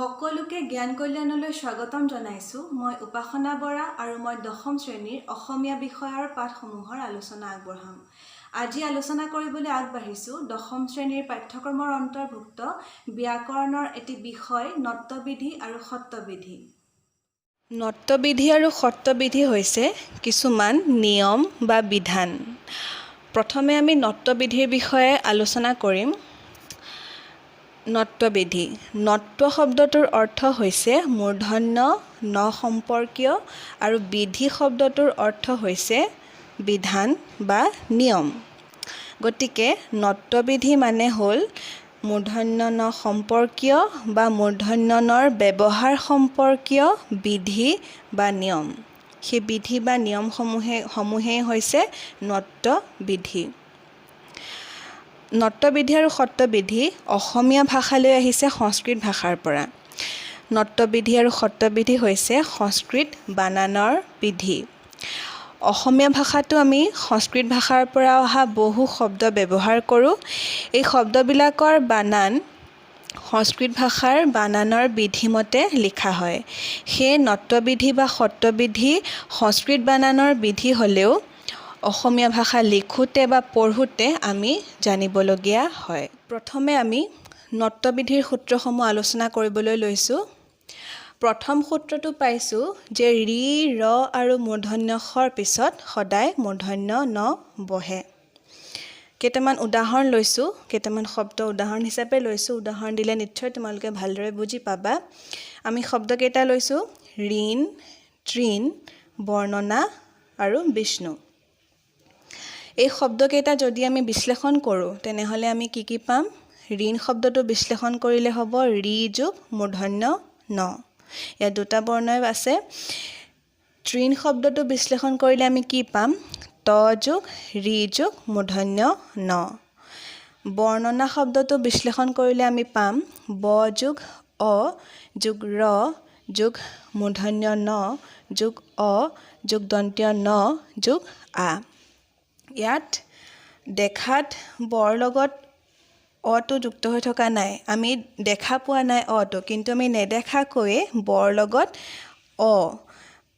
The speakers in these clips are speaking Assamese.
সকলোকে জ্ঞান কল্যাণলৈ স্বাগতম জনাইছোঁ। মই উপাসনা বৰা আৰু মই দশম শ্ৰেণীৰ অসমীয়া বিষয়ৰ পাঠসমূহৰ আলোচনা আগবঢ়াম। আজি আলোচনা কৰিবলৈ আগবাঢ়িছোঁ দশম শ্ৰেণীৰ পাঠ্যক্ৰমৰ অন্তৰ্ভুক্ত ব্যাকৰণৰ এটি বিষয় নট্যবিধি আৰু সত্ৰবিধি। নট্যবিধি আৰু সত্ৰবিধি হৈছে কিছুমান নিয়ম বা বিধান। প্ৰথমে আমি নট্যবিধিৰ বিষয়ে আলোচনা কৰিম। নট্যবিধি। নট্য শব্দটোৰ অৰ্থ হৈছে মূৰ্ধন্য ন সম্পৰ্কীয় আৰু বিধি শব্দটোৰ অৰ্থ হৈছে বিধান বা নিয়ম। গতিকে নট্যবিধি মানে হ'ল মূৰ্ধন্য ন সম্পৰ্কীয় বা মূৰ্ধন্য নৰ ব্যৱহাৰ সম্পৰ্কীয় বিধি বা নিয়ম। সেই বিধি বা নিয়মসমূহেই হৈছে নট্যবিধি। নট্যবিধি আৰু সত্ৰবিধি অসমীয়া ভাষালৈ আহিছে সংস্কৃত ভাষাৰ পৰা। নট্যবিধি আৰু সত্ৰবিধি হৈছে সংস্কৃত বানানৰ বিধি। অসমীয়া ভাষাটো আমি সংস্কৃত ভাষাৰ পৰা অহা বহু শব্দ ব্যৱহাৰ কৰোঁ। এই শব্দবিলাকৰ বানান সংস্কৃত ভাষাৰ বানানৰ বিধিমতে লিখা হয়। সেই নট্যবিধি বা সত্ৰবিধি সংস্কৃত বানানৰ বিধি হ'লেও অসমীয়া ভাষা লিখোঁতে বা পঢ়োঁতে আমি জানিবলগীয়া হয়। প্ৰথমে আমি নট্যবিধিৰ সূত্ৰসমূহ আলোচনা কৰিবলৈ লৈছোঁ। প্ৰথম সূত্ৰটো পাইছোঁ যে ৰি, ৰ আৰু মূৰ্ধন্য ষৰ পিছত সদায় মূৰ্ধন্য ন বহে। কেইটামান উদাহৰণ লৈছোঁ, কেইটামান শব্দ উদাহৰণ হিচাপে লৈছোঁ। উদাহৰণ দিলে নিশ্চয় তোমালোকে ভালদৰে বুজি পাবা। আমি শব্দকেইটা লৈছোঁ ঋণ, তৃণ, বৰ্ণনা আৰু বিষ্ণু। এই শব্দকেইটা যদি আমি বিশ্লেষণ কৰোঁ তেনেহ'লে আমি কি পাম? ঋণ শব্দটো বিশ্লেষণ কৰিলে হ'ব ৰি যোগ মূৰ্ধন্য ন। ইয়াত দুটা বৰ্ণই আছে। তৃণ শব্দটো বিশ্লেষণ কৰিলে আমি কি পাম? ত যোগ ৰি যোগ মূৰ্ধন্য ন। বৰ্ণনা শব্দটো বিশ্লেষণ কৰিলে আমি পাম ব যোগ অ যোগ ৰ যোগ মূৰ্ধন্য ন যোগ অ যোগ দন্ত্য ন যোগ আ। ইয়াত দেখাত বৰ লগত অটো যুক্ত হৈ থকা নাই। আমি দেখা পোৱা নাই অটো, কিন্তু আমি নেদেখাকৈয়ে বৰ লগত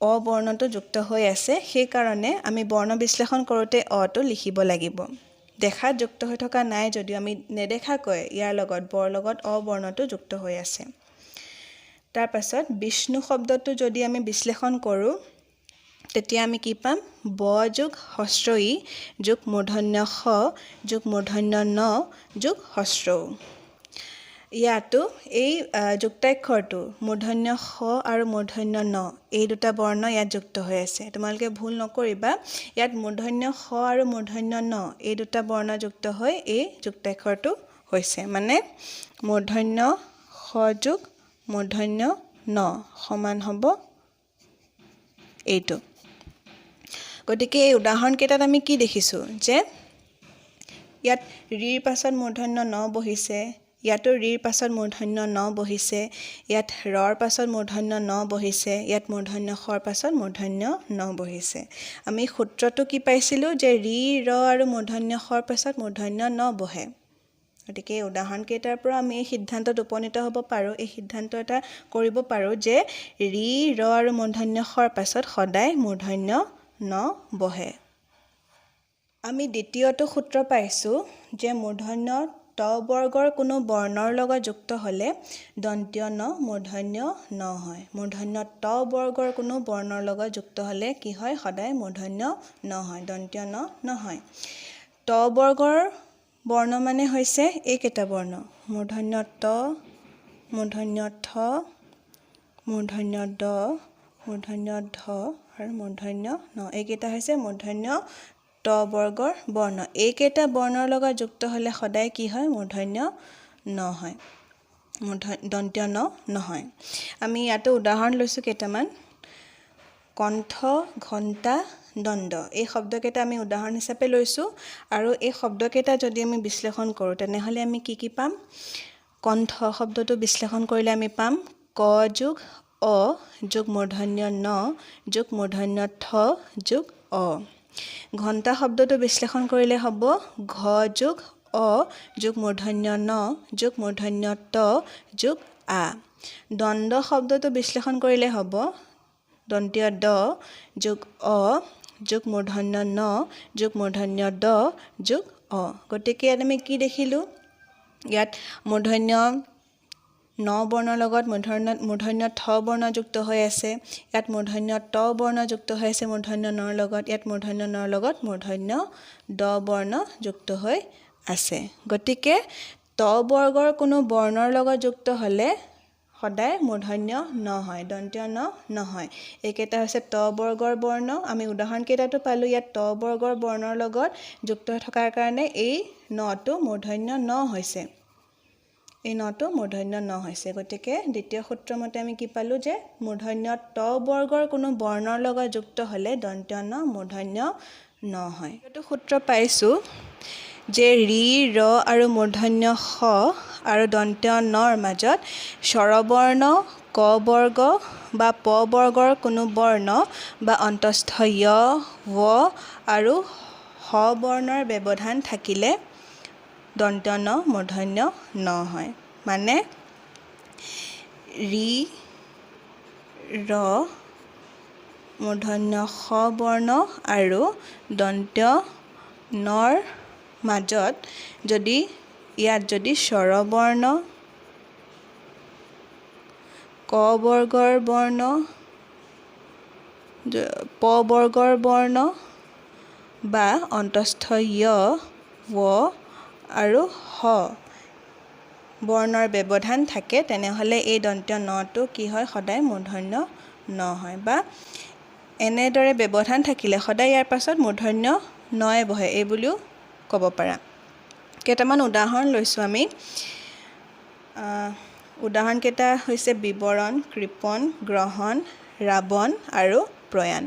অ বৰ্ণটো যুক্ত হৈ আছে। সেইকাৰণে আমি বৰ্ণ বিশ্লেষণ কৰোঁতে অটো লিখিব লাগিব। দেখাত যুক্ত হৈ থকা নাই যদিও আমি নেদেখাকৈ ইয়াৰ লগত বৰ লগত অ বৰ্ণটো যুক্ত হৈ আছে। তাৰ পাছত বিষ্ণু শব্দটো যদি আমি বিশ্লেষণ কৰোঁ তেতিয়া আমি কি পাম? ব যোগ হস্ৰ ই যোগ মূৰ্ধন্য স যোগ মূৰ্ধন্য ন যোগ হস্ৰ উ। ইয়াতো এই যুক্তাক্ষৰটো মূৰ্ধন্য স আৰু মূৰ্ধন্য ন এই দুটা বৰ্ণ ইয়াত যুক্ত হৈ আছে। তোমালোকে ভুল নকৰিবা। ইয়াত মূৰ্ধন্য স আৰু মূৰ্ধন্য ন এই দুটা বৰ্ণ যুক্ত হৈ এই যুক্তাক্ষৰটো হৈছে। মানে মূৰ্ধন্য স যোগ মূৰ্ধন্য ন সমান হ'ব এইটো। গতিকে এই উদাহৰণকেইটাত আমি কি দেখিছোঁ যে ইয়াত ৰিৰ পাছত মূৰ্ধন্য ন বহিছে, ইয়াতো ৰিৰ পাছত মূৰ্ধন্য ন বহিছে, ইয়াত ৰৰ পাছত মূৰ্ধন্য ন বহিছে, ইয়াত মূৰ্ধন্য ষৰ পাছত মূৰ্ধন্য ন বহিছে। আমি সূত্ৰটো কি পাইছিলোঁ যে ৰি, ৰ আৰু মূৰ্ধন্য ষৰ পাছত মূৰ্ধন্য ন বহে। গতিকে এই উদাহৰণকেইটাৰ পৰা আমি এই সিদ্ধান্তত উপনীত হ'ব পাৰোঁ, এই সিদ্ধান্ত এটা কৰিব পাৰোঁ যে ৰি, ৰ আৰু মূৰ্ধন্য ষৰ পাছত সদায় মূৰ্ধন্য ন বহে। আমি দ্বিতীয়টো সূত্ৰ পাইছোঁ যে মূৰ্ধন্য ত বৰ্গৰ কোনো বৰ্ণৰ লগত যুক্ত হ'লে দন্ত্য ন মূৰ্ধন্য ন হয়। মূৰ্ধন্য ত বৰ্গৰ কোনো বৰ্ণৰ লগত যুক্ত হ'লে কি হয়? সদায় মূৰ্ধন্য ন হয়, দন্ত্য ন নহয়। ত বৰ্গৰ বৰ্ণ মানে হৈছে এইকেইটা বৰ্ণ মূৰ্ধন্য ত, মূৰ্ধন্য থ, মূৰ্ধন্য দ, মূৰ্ধন্য ধ আৰু মূৰ্ধন্য ন। এইকেইটা হৈছে মূৰ্ধন্য ত বৰ্গৰ বৰ্ণ। এইকেইটা বৰ্ণৰ লগত যুক্ত হ'লে সদায় কি হয়? মূৰ্ধন্য ন হয়, দন্ত্য ন নহয়। আমি ইয়াতো উদাহৰণ লৈছোঁ কেইটামান। কণ্ঠ, ঘণ্টা, দণ্ড এই শব্দকেইটা আমি উদাহৰণ হিচাপে লৈছোঁ। আৰু এই শব্দকেইটা যদি আমি বিশ্লেষণ কৰোঁ তেনেহ'লে আমি কি পাম? কণ্ঠ শব্দটো বিশ্লেষণ কৰিলে আমি পাম ক যোগ অ যোগ মূৰ্ধন্য ন যোগ মূৰ্ধন্য থ যোগ অ। ঘণ্টা শব্দটো বিশ্লেষণ কৰিলে হ'ব ঘ যোগ অ যোগ মূৰ্ধন্য ন যোগ মূৰ্ধন্য ত যোগ আ। দ্বন্দ্ব শব্দটো বিশ্লেষণ কৰিলে হ'ব দন্তীয় দ যোগ অ যোগ মূৰ্ধন্য ন যোগ মূৰ্ধন্য দ যোগ অ। গতিকে ইয়াত আমি কি দেখিলোঁ, ইয়াত মূৰ্ধন্য ন বৰ্ণৰ লগত মূৰ্ধন্য ঠ বৰ্ণ যুক্ত হৈ আছে, ইয়াত মূৰ্ধন্য ত বৰ্ণ যুক্ত হৈ আছে মূৰ্ধন্য নৰ লগত, ইয়াত মূৰ্ধন্য নৰ লগত মূৰ্ধন্য দ বৰ্ণ যুক্ত হৈ আছে। গতিকে ত বৰ্গৰ কোনো বৰ্ণৰ লগত যুক্ত হ'লে সদায় মূৰ্ধন্য ন হয়, দন্তীয় ন নহয়। এইকেইটা হৈছে ত বৰ্গৰ বৰ্ণ। আমি উদাহৰণ কেইটাতো পালোঁ, ইয়াত ত বৰ্গৰ বৰ্ণৰ লগত যুক্ত থকাৰ কাৰণে এই নটো মূৰ্ধন্য ন হৈছে, এই নটো মূৰ্ধন্য ন হৈছে। গতিকে দ্বিতীয় সূত্ৰ মতে আমি কি পালোঁ যে মূৰ্ধন্য ত বৰ্গৰ কোনো বৰ্ণৰ লগত যুক্ত হ'লে দন্তীয় ন মূৰ্ধন্য ন হয়। এইটো সূত্ৰ পাইছোঁ যে ৰি ৰ আৰু মূৰ্ধন্য স আৰু দন্তীয় নৰ মাজত স্বৰবৰ্ণ ক বৰ্গ বা প বৰ্গৰ কোনো বৰ্ণ বা অন্তস্থ য় ৱ আৰু হ বৰ্ণৰ ব্যৱধান থাকিলে দন্তীয় ন মূৰ্ধন্য ন হয়। মানে ৰি ৰ মূৰ্ধন্য স বৰ্ণ আৰু দন্তীয় নৰ মাজত ইয়াত যদি স্বৰবৰ্ণ ক বৰ্গৰ বৰ্ণ প বৰ্গৰ বৰ্ণ বা অন্তস্থ য় ৱ আৰু হ বৰ্ণৰ ব্যৱধান থাকে, তেনেহ'লে এই দন্তীয় নটো কি হয়, সদায় মূৰ্ধন্য ন হয়। বা এনেদৰে ব্যৱধান থাকিলে সদায় ইয়াৰ পাছত মূৰ্ধন্য নয়ে বহে, এই বুলিও ক'ব পাৰা। কেইটামান উদাহৰণ লৈছোঁ আমি। উদাহৰণকেইটা হৈছে বিৱৰণ, কৃপণ, গ্ৰহণ, ৰাৱণ আৰু প্ৰয়াণ।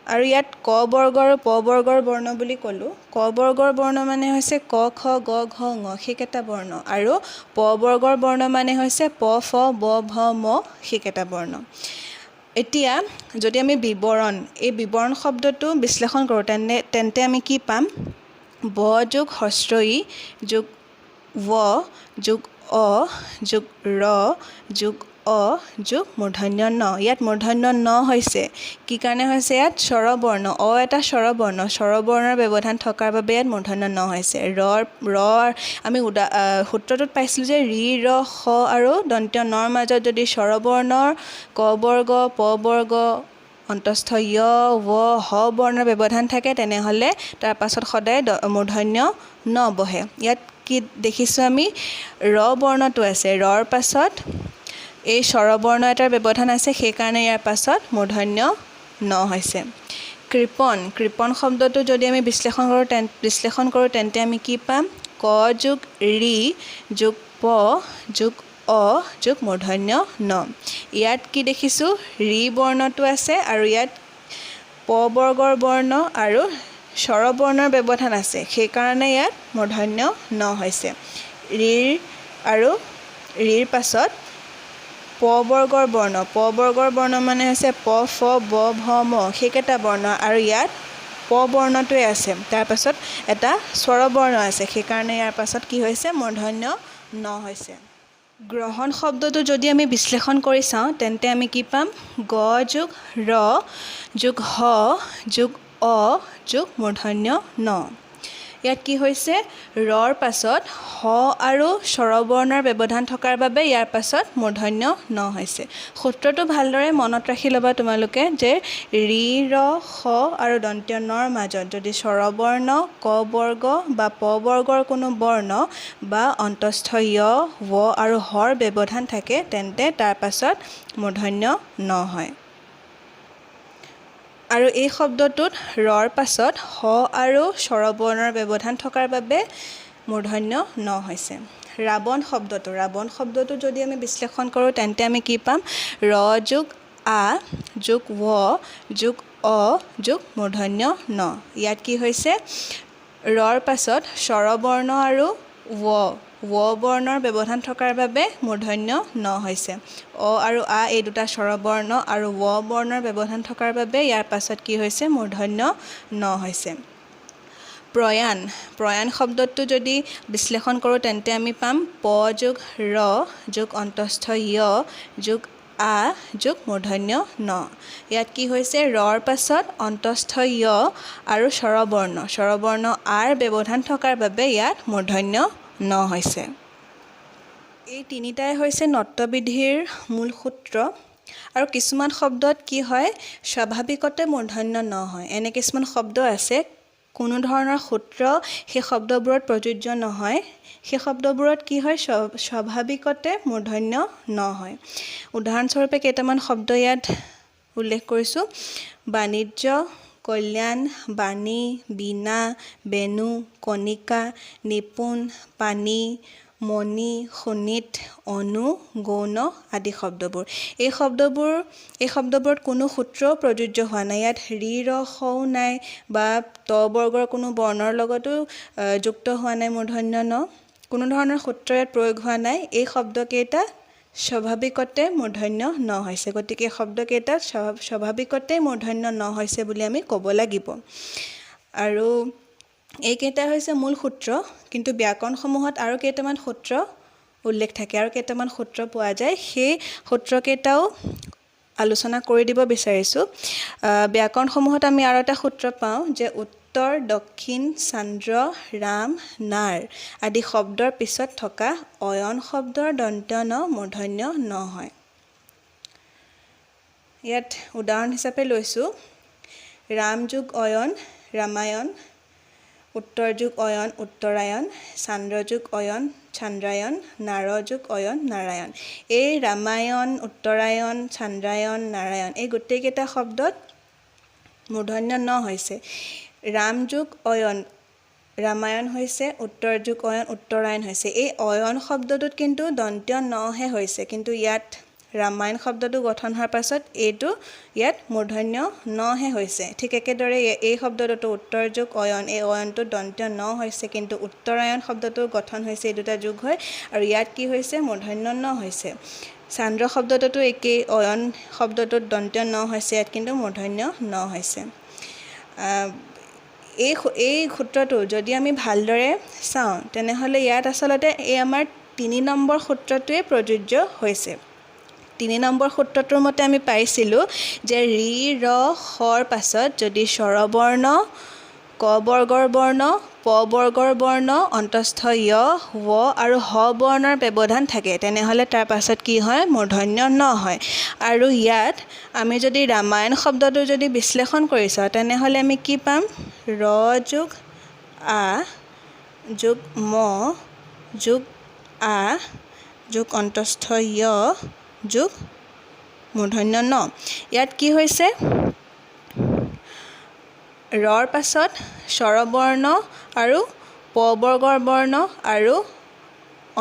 আৰু ইয়াত ক বৰ্গ আৰু প বৰ্গৰ বৰ্ণ বুলি ক'লোঁ। ক বৰ্গৰ বৰ্ণ মানে হৈছে ক খ গ ঘ ঙ সেইকেইটা বৰ্ণ, আৰু প বৰ্গৰ বৰ্ণ মানে হৈছে প ফ ব ভ ম সেইকেইটা বৰ্ণ। এতিয়া যদি আমি এই বিৱৰণ শব্দটো বিশ্লেষণ কৰোঁ তেন্তে আমি কি পাম, ব যোগ হস্ৰ ই যোগ ৱ যোগ অ যোগ ৰ যোগ অ যোগ মূৰ্ধন্য ন। ইয়াত মূৰ্ধন্য ন হৈছে, কি কাৰণে হৈছে, ইয়াত স্বৰবৰ্ণ অ এটা স্বৰবৰ্ণৰ ব্যৱধান থকাৰ বাবে ইয়াত মূৰ্ধন্য ন হৈছে। ৰ আমি সূত্ৰটোত পাইছিলোঁ যে ৰি ৰ স আৰু দন্তীয় নৰ মাজত যদি স্বৰবৰ্ণৰ ক বৰ্গ প বৰ্গ অন্তস্থ য় ৱ হ বৰ্ণৰ ব্যৱধান থাকে, তেনেহ'লে তাৰ পাছত সদায় মূৰ্ধন্য ন বহে। ইয়াত কি দেখিছোঁ আমি, ৰ বৰ্ণটো আছে, ৰৰ পাছত এই স্বৰবৰ্ণ এটাৰ ব্যৱধান আছে, সেইকাৰণে ইয়াৰ পাছত মূৰ্ধন্য ন হৈছে। কৃপণ শব্দটো যদি আমি বিশ্লেষণ কৰোঁ তেন্তে আমি কি পাম, ক যোগ ৰি যোগ প যোগ অ যোগ মূৰ্ধন্য ন। ইয়াত কি দেখিছোঁ, ৰি বৰ্ণটো আছে আৰু ইয়াত প বৰ্গৰ বৰ্ণ আৰু স্বৰবৰ্ণৰ ব্যৱধান আছে, সেইকাৰণে ইয়াত মূৰ্ধন্য ন হৈছে। ৰিৰ পাছত প বৰ্গৰ বৰ্ণ মানে হৈছে প ফ ব ভ ম সেইকেইটা বৰ্ণ, আৰু ইয়াত প বৰ্ণটোৱে আছে, তাৰ পাছত এটা স্বৰবৰ্ণ আছে, সেইকাৰণে ইয়াৰ পাছত কি হৈছে, মূৰ্ধন্য ন হৈছে। গ্ৰহণ শব্দটো যদি আমি বিশ্লেষণ কৰি চাওঁ তেন্তে আমি কি পাম, গ যোগ ৰ যোগ হ যোগ অ যোগ মূৰ্ধন্য ন। ইয়াত কি হৈছে, ৰৰ পাছত হ আৰু স্বৰবৰ্ণৰ ব্যৱধান থকাৰ বাবে ইয়াৰ পাছত মূৰ্ধন্য ন হৈছে। সূত্ৰটো ভালদৰে মনত ৰাখি ল'বা তোমালোকে যে ৰি ৰ স আৰু দন্তীয় নৰ মাজত যদি স্বৰবৰ্ণ ক বৰ্গ বা প বৰ্গৰ কোনো বৰ্ণ বা অন্তস্থ য় ৱ আৰু হৰ ব্যৱধান থাকে, তেন্তে তাৰ পাছত মূৰ্ধন্য ন হয়। আৰু এই শব্দটোত ৰৰ পাছত হ আৰু স্বৰবৰ্ণৰ ব্যৱধান থকাৰ বাবে মূৰ্ধন্য ন হৈছে। ৰাৱণ শব্দটো যদি আমি বিশ্লেষণ কৰোঁ তেন্তে আমি কি পাম, ৰ যোগ আ যোগ ৱ যোগ অ যোগ মূৰ্ধন্য ন। ইয়াত কি হৈছে, ৰৰ পাছত স্বৰবৰ্ণ আৰু ৱ বৰ্ণৰ ব্যৱধান থকাৰ বাবে মূৰ্ধন্য ন হৈছে। অ আৰু আ এই দুটা স্বৰবৰ্ণ আৰু ৱ বৰ্ণৰ ব্যৱধান থকাৰ বাবে ইয়াৰ পাছত কি হৈছে, মূৰ্ধন্য ন হৈছে। প্ৰয়াণ শব্দটো যদি বিশ্লেষণ কৰোঁ তেন্তে আমি পাম প যোগ ৰ যোগ অন্তস্থ য় যোগ আ যোগ মূৰ্ধন্য ন। ইয়াত কি হৈছে ৰৰ পাছত অন্তস্থ য় আৰু স্বৰবৰ্ণ আৰ ব্যৱধান থকাৰ বাবে ইয়াত মূৰ্ধন্য ন হৈছে। এই তিনিটাই হৈছে নট্ববিধিৰ মূল সূত্ৰ। আৰু কিছুমান শব্দত কি হয় স্বাভাৱিকতে মূৰ্ধন্য ন হয়। এনে কিছুমান শব্দ আছে কোনো ধৰণৰ সূত্ৰ সেই শব্দবোৰত প্ৰযোজ্য নহয়, সেই শব্দবোৰত কি হয় স্বাভাৱিকতে মূৰ্ধন্য ন হয়। উদাহৰণস্বৰূপে কেইটামান শব্দ ইয়াত উল্লেখ কৰিছোঁ। বাণিজ্য, কল্যাণ, বাণী, বীণা, বেণু, কণিকা, নিপুণ, পানী, মণি, শোণিত, অনু, গৌণ আদি শব্দবোৰ। এই শব্দবোৰত কোনো সূত্ৰও প্ৰযোজ্য হোৱা নাই। ইয়াত ৰি ৰ সও নাই বা ত বৰ্গৰ কোনো বৰ্ণৰ লগতো যুক্ত হোৱা নাই মূৰ্ধন্য ন। কোনো ধৰণৰ সূত্ৰ ইয়াত প্ৰয়োগ হোৱা নাই। এই শব্দকেইটা স্বাভাৱিকতে মূৰ্ধন্য ন হৈছে। গতিকে এই শব্দকেইটা স্বাভাৱিকতে মূৰ্ধন্য ন হৈছে বুলি আমি ক'ব লাগিব। আৰু এইকেইটা হৈছে মূল সূত্ৰ, কিন্তু ব্যাকৰণসমূহত আৰু কেইটামান সূত্ৰ উল্লেখ থাকে আৰু কেইটামান সূত্ৰ পোৱা যায়। সেই সূত্ৰকেইটাও আলোচনা কৰি দিব বিচাৰিছোঁ। ব্যাকৰণসমূহত আমি আৰু এটা সূত্ৰ পাওঁ যে উত্তৰ, দক্ষিণ, চান্দ্ৰ, ৰাম, নাৰ আদি শব্দৰ পিছত থকা অয়ন শব্দৰ দন্ত্য ন মূৰ্ধন্য ন হয়। ইয়াত উদাহৰণ হিচাপে লৈছোঁ ৰাম যোগ অয়ন ৰামায়ণ, উত্তৰ যোগ অয়ন উত্তৰায়ণ, চান্দ্ৰ যোগ অয়ন চান্দ্ৰায়ণ, নাৰ যোগ অয়ন নাৰায়ণ। এই ৰামায়ণ, উত্তৰায়ণ, চান্দ্ৰায়ণ, নাৰায়ণ এই গোটেইকেইটা শব্দত মূৰ্ধন্য ন হৈছে। ৰাম যোগ অয়ন ৰামায়ণ হৈছে, উত্তৰ যোগ অয়ন উত্তৰায়ণ হৈছে। এই অয়ন শব্দটোত কিন্তু দন্ত্য নহে হৈছে, কিন্তু ইয়াত ৰামায়ণ শব্দটো গঠন হোৱাৰ পাছত এইটো ইয়াত মূৰ্ধন্য নহে হৈছে। ঠিক একেদৰে এই শব্দটো উত্তৰ যোগ অয়ন, এই অয়নটো দন্ত্য ন হৈছে, কিন্তু উত্তৰায়ণ শব্দটো গঠন হৈছে এই দুটা যোগ হয় আৰু ইয়াত কি হৈছে মূৰ্ধন্য ন হৈছে। চান্দ্ৰ শব্দটোতো একেই, অয়ন শব্দটোত দন্ত্য ন হৈছে, ইয়াত কিন্তু মূৰ্ধন্য ন হৈছে। এই সূত্ৰটো যদি আমি ভালদৰে চাওঁ তেনেহ'লে ইয়াত আচলতে এই আমাৰ ৩ নম্বৰ সূত্ৰটোৱে প্ৰযোজ্য হৈছে। ৩ নম্বৰ সূত্ৰটোৰ মতে আমি পাইছিলোঁ যে ৰি ৰ সৰ পাছত যদি স্বৰবৰ্ণ, ক বৰ্গৰ বৰ্ণ, প বৰ্গৰ বৰ্ণ, অন্তস্থ য়, ৱ আৰু হ বৰ্ণৰ ব্যৱধান থাকে তেনেহ'লে তাৰ পাছত কি হয় মূৰ্ধন্য ন হয়। আৰু ইয়াত আমি যদি ৰামায়ণ শব্দটো যদি বিশ্লেষণ কৰি চাওঁ তেনেহ'লে আমি কি পাম ৰ যোগ আ যোগ ম যোগ আ যোগ অন্তস্থ য় যোগ মূৰ্ধন্য ন। ইয়াত কি হৈছে ৰৰ পাছত স্বৰবৰ্ণ আৰু প বৰ্গৰ বৰ্ণ আৰু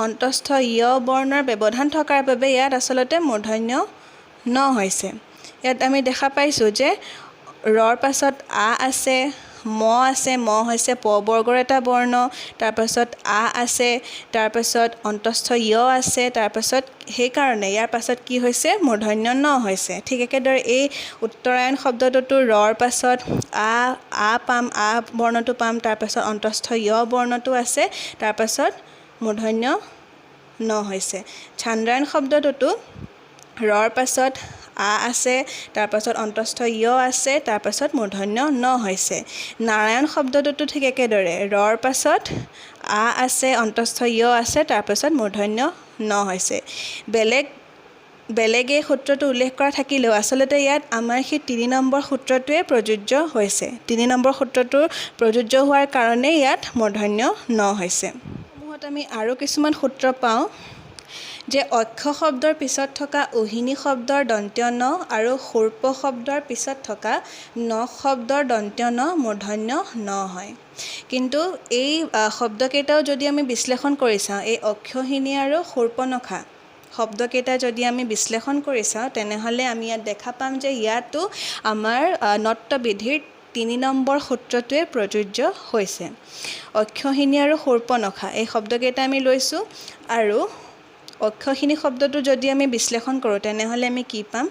অন্তস্থ য় বৰ্ণৰ ব্যৱধান থকাৰ বাবে ইয়াত আচলতে মূৰ্ধন্য ন হৈছে। ইয়াত আমি দেখা পাইছোঁ যে ৰৰ পাছত আ আছে, ম আছে, ম হৈছে প বৰ্গৰ এটা বৰ্ণ, তাৰপাছত আ আছে, তাৰপাছত অন্তস্থ য় আছে, তাৰপাছত সেইকাৰণে ইয়াৰ পাছত কি হৈছে মূৰ্ধন্য ন হৈছে। ঠিক একেদৰে এই উত্তৰায়ণ শব্দটোতো ৰৰ পাছত আ পাম, আ বৰ্ণটো পাম, তাৰপাছত অন্তস্থ য় বৰ্ণটো আছে, তাৰপাছত মূৰ্ধন্য ন হৈছে। চান্দ্ৰায়ণ শব্দটোতো ৰৰ পাছত আ আছে, তাৰপাছত অন্তস্থ য় আছে, তাৰপাছত মূৰ্ধন্য ন হৈছে। নাৰায়ণ শব্দটোতো ঠিক একেদৰে ৰৰ পাছত আ আছে, অন্তস্থ য় আছে, তাৰপাছত মূৰ্ধন্য ন হৈছে। বেলেগ এই সূত্ৰটো উল্লেখ কৰা থাকিলেও আচলতে ইয়াত আমাৰ সেই ৩ নম্বৰ সূত্ৰটোৱে প্ৰযোজ্য হৈছে। ৩ নম্বৰ সূত্ৰটো প্ৰযোজ্য হোৱাৰ কাৰণে ইয়াত মূৰ্ধন্য ন হৈছে। সমূহত আমি আৰু কিছুমান সূত্ৰ পাওঁ যে অক্ষ শব্দৰ পিছত থকা উহিনী শব্দৰ দন্ত্য ন আৰু সূৰ্প শব্দৰ পিছত থকা ন শব্দৰ দন্ত্য ন মূৰ্ধন্য ন হয়। কিন্তু এই শব্দকেইটাও যদি আমি বিশ্লেষণ কৰি চাওঁ, এই অক্ষহিনী আৰু সূৰ্পনখা শব্দকেইটা যদি আমি বিশ্লেষণ কৰি চাওঁ তেনেহ'লে আমি ইয়াত দেখা পাম যে ইয়াতো আমাৰ নট্ববিধিৰ ৩ নম্বৰ সূত্ৰটোৱে প্ৰযোজ্য হৈছে। অক্ষহিনী আৰু সূৰ্পনখা এই শব্দকেইটা আমি লৈছোঁ আৰু অক্ষহিনী শব্দটো যদি আমি বিশ্লেষণ কৰোঁ তেনেহ'লে আমি কি পাম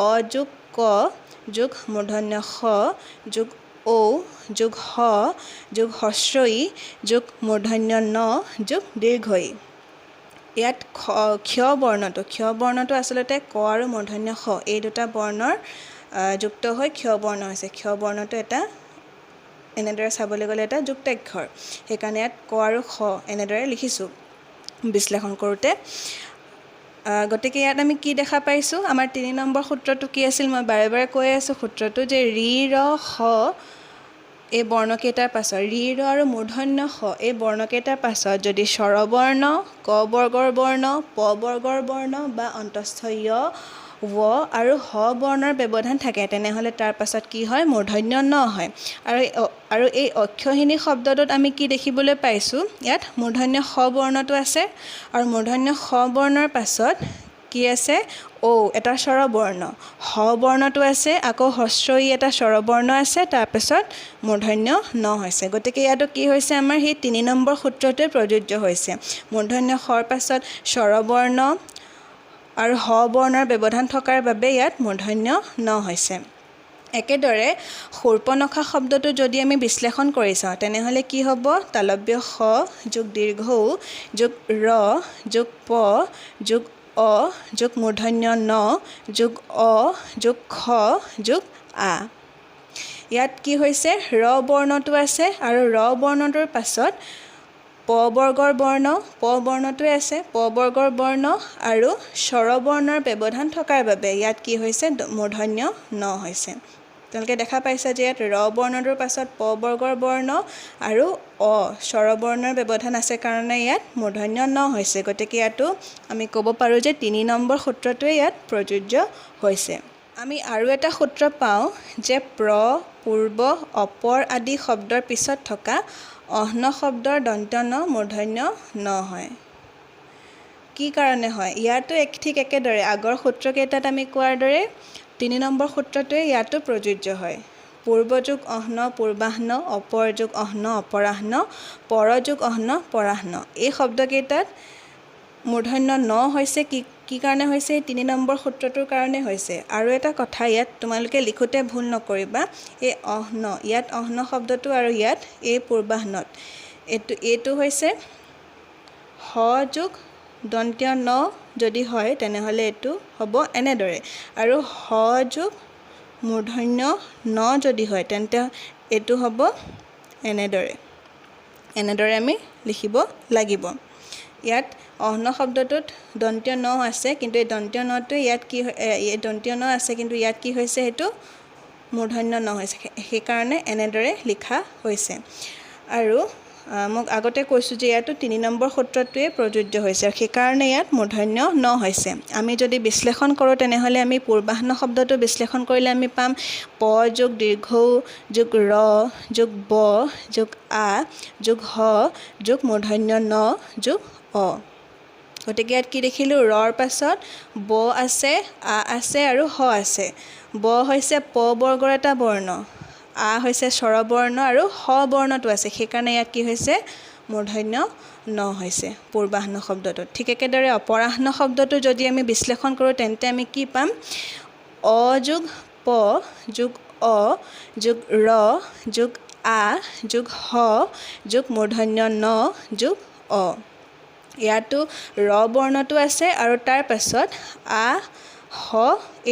অ যোগ ক যোগ মূৰ্ধন্য ষ যোগ ঔ যোগ হ যোগ হস্ৰ ই যোগ মূৰ্ধন্য ন যোগ দীৰ্ঘ ই। ইয়াত ক্ষয় বৰ্ণটো আচলতে ক আৰু মূৰ্ধন্য খ এই দুটা বৰ্ণৰ যুক্ত হৈ ক্ষয় বৰ্ণ হৈছে। ক্ষয় বৰ্ণটো এটা এনেদৰে চাবলৈ গ'লে এটা যুক্তাক্ষৰ, সেইকাৰণে ইয়াত ক আৰু খ এনেদৰে লিখিছোঁ বিশ্লেষণ কৰোঁতে। গতিকে ইয়াত আমি কি দেখা পাইছোঁ, আমাৰ ৩ নম্বৰ সূত্ৰটো কি আছিল, মই বাৰে বাৰে কৈ আছোঁ সূত্ৰটো যে ৰি ৰ খ এই বৰ্ণকেইটাৰ পাছত, ৰি ৰ আৰু মূৰ্ধন্য খ এই বৰ্ণকেইটাৰ পাছত যদি স্বৰবৰ্ণ, ক বৰ্গৰ বৰ্ণ, প বৰ্গৰ বৰ্ণ বা অন্তস্থ য় ৱ আৰু হ বৰ্ণৰ ব্যৱধান থাকে তেনেহ'লে তাৰ পাছত কি হয়, মূৰ্ধন্য ন হয়। আৰু এই অক্ষহীনী শব্দটোত আমি কি দেখিবলৈ পাইছোঁ, ইয়াত মূৰ্ধন্য খ বৰ্ণটো আছে আৰু মূৰ্ধন্য খ বৰ্ণৰ পাছত কি আছে, ঔ এটা স্বৰবৰ্ণ, হ বৰ্ণটো আছে, আকৌ হস্ৰ ই এটা স্বৰবৰ্ণ আছে, তাৰপাছত মূৰ্ধন্য ন হৈছে। গতিকে ইয়াতো কি হৈছে, আমাৰ সেই ৩ নম্বৰ সূত্ৰটোৱে প্ৰযোজ্য হৈছে। মূৰ্ধন্য খৰ পাছত স্বৰবৰ্ণ আৰু হ বৰ্ণৰ ব্যৱধান থকাৰ বাবে ইয়াত মূৰ্ধন্য ন হৈছে। একেদৰে শূৰ্পণখা শব্দটো যদি আমি বিশ্লেষণ কৰি চাওঁ তেনেহ'লে কি হ'ব, তালব্য খ যোগ দীৰ্ঘ উ যোগ ৰ যোগ প যোগ অ যোগ মূৰ্ধন্য ন যোগ অ যোগ খ যোগ আ। ইয়াত কি হৈছে, ৰ বৰ্ণটো আছে আৰু ৰ বৰ্ণটোৰ পাছত প বৰ্গৰ বৰ্ণ, প বৰ্ণটোৱে আছে, প বৰ্গৰ বৰ্ণ আৰু স্বৰবৰ্ণৰ ব্যৱধান থকাৰ বাবে ইয়াত কি হৈছে, মূৰ্ধন্য ন হৈছে। তেওঁলোকে দেখা পাইছে যে ইয়াত ৰ বৰ্ণটোৰ পাছত প বৰ্গৰ বৰ্ণ আৰু অ স্বৰবৰ্ণৰ ব্যৱধান আছে কাৰণে ইয়াত মূৰ্ধন্য ন হৈছে। গতিকে ইয়াতো আমি ক'ব পাৰোঁ যে ৩ নম্বৰ সূত্ৰটোৱে ইয়াত প্ৰযোজ্য হৈছে। আমি আৰু এটা সূত্ৰ পাওঁ যে প্ৰ, পূৰ্ব, অপৰ আদি শব্দৰ পিছত থকা অহ্ন শব্দৰ দন্ত্য ন মূৰ্ধন্য ন হয়। কি কাৰণে হয়, ইয়াতো ঠিক একেদৰে আগৰ সূত্ৰকেইটাত আমি কোৱাৰ দৰে ৩ নম্বৰ সূত্ৰটোৱে ইয়াতো প্ৰযোজ্য হয়। পূৰ্ব যোগ অহ্ন পূৰ্বাহ্ন, অপৰ যোগ অহ্ন অপৰাহ্ন, পৰ যোগ অহ্ন পৰাহ্ন এই শব্দকেইটাত মূৰ্ধন্য ন হৈছে। কি কাৰণে হৈছে, ৩ নম্বৰ সূত্ৰটোৰ কাৰণে হৈছে। আৰু এটা কথা ইয়াত তোমালোকে লিখোঁতে ভুল নকৰিবা, এই অহ্ন ইয়াত অহ্ন শব্দটো আৰু ইয়াত এই পূৰ্বাহ্নত এইটো হৈছে হ যোগ দন্ত্য ন যদি হয় তেনেহ'লে এইটো হ'ব এনেদৰে, আৰু হ যোগ মূৰ্ধন্য ন যদি হয় তেন্তে এইটো হ'ব এনেদৰে আমি লিখিব লাগিব। ইয়াত অহ্ন শব্দটোত দন্ত্য ন আছে, কিন্তু এই দন্ত্য নটোৱে ইয়াত কি এই দন্ত্য ন আছে কিন্তু ইয়াত কি হৈছে, সেইটো মূৰ্ধন্য ন হৈছে, সেইকাৰণে এনেদৰে লিখা হৈছে। আৰু মোক আগতে কৈছোঁ যে ইয়াতো ৩ নম্বৰ সূত্ৰটোৱে প্ৰযোজ্য হৈছে আৰু সেইকাৰণে ইয়াত মূৰ্ধন্য ন হৈছে। আমি যদি বিশ্লেষণ কৰোঁ তেনেহ'লে আমি পূৰ্বাহ্ন শব্দটো বিশ্লেষণ কৰিলে আমি পাম প যোগ দীৰ্ঘ উ যোগ ৰ যোগ ব যোগ আ যোগ হ যোগ মূৰ্ধন্য ন যোগ অ। গতিকে ইয়াত কি দেখিলোঁ, ৰৰ পাছত ব আছে, আ আছে আৰু হ আছে। ব হৈছে প বৰ্গৰ এটা বৰ্ণ, আ হৈছে স্বৰবৰ্ণ আৰু হ বৰ্ণটো আছে, সেইকাৰণে ইয়াত কি হৈছে, মূৰ্ধন্য ন হৈছে পূৰ্বাহ্ন শব্দটোত। ঠিক একেদৰে অপৰাহ্ন শব্দটো যদি আমি বিশ্লেষণ কৰোঁ তেন্তে আমি কি পাম, অ যোগ প যোগ অ যোগ ৰ যোগ আ যোগ হ যোগ মূৰ্ধন্য ন যোগ অ। ইয়াতো ৰ বৰ্ণটো আছে আৰু তাৰ পাছত আ হ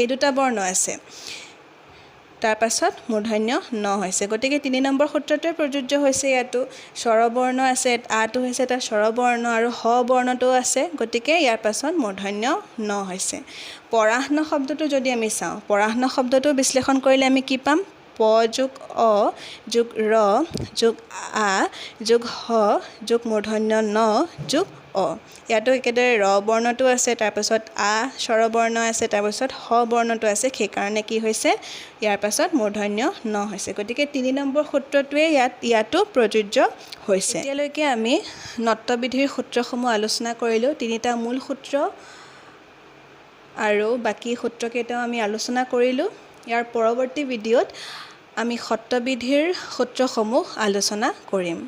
এই দুটা বৰ্ণ আছে, তাৰ পাছত মূৰ্ধন্য ন হৈছে। গতিকে ৩ নম্বৰ সূত্ৰটোৱে প্ৰযোজ্য হৈছে। ইয়াতো স্বৰবৰ্ণ আছে, আটো হৈছে এটা স্বৰবৰ্ণ আৰু হ বৰ্ণটো আছে, গতিকে ইয়াৰ পাছত মূৰ্ধন্য ন হৈছে। পৰাহ্ন শব্দটো যদি আমি চাওঁ, পৰাহ্ন শব্দটো বিশ্লেষণ কৰিলে আমি কি পাম, প যোগ অ যোগ ৰ যোগ আ যোগ হ যোগ মূৰ্ধন্য ন যোগ অ। ইয়াতো একেদৰে ৰ বৰ্ণটো আছে, তাৰপাছত আ স্বৰবৰ্ণ আছে, তাৰপাছত হ বৰ্ণটো আছে, সেইকাৰণে কি হৈছে, ইয়াৰ পাছত মূৰ্ধন্য ন হৈছে। গতিকে ৩ নম্বৰ সূত্ৰটোৱে ইয়াতো প্ৰযোজ্য হৈছে। এতিয়ালৈকে আমি নট্ববিধিৰ সূত্ৰসমূহ আলোচনা কৰিলোঁ, 3টা মূল সূত্ৰ আৰু বাকী সূত্ৰকেইটাও আমি আলোচনা কৰিলোঁ। ইয়াৰ পৰৱৰ্তী ভিডিঅ'ত আমি সত্ত্ববিধিৰ সূত্ৰসমূহ আলোচনা কৰিম।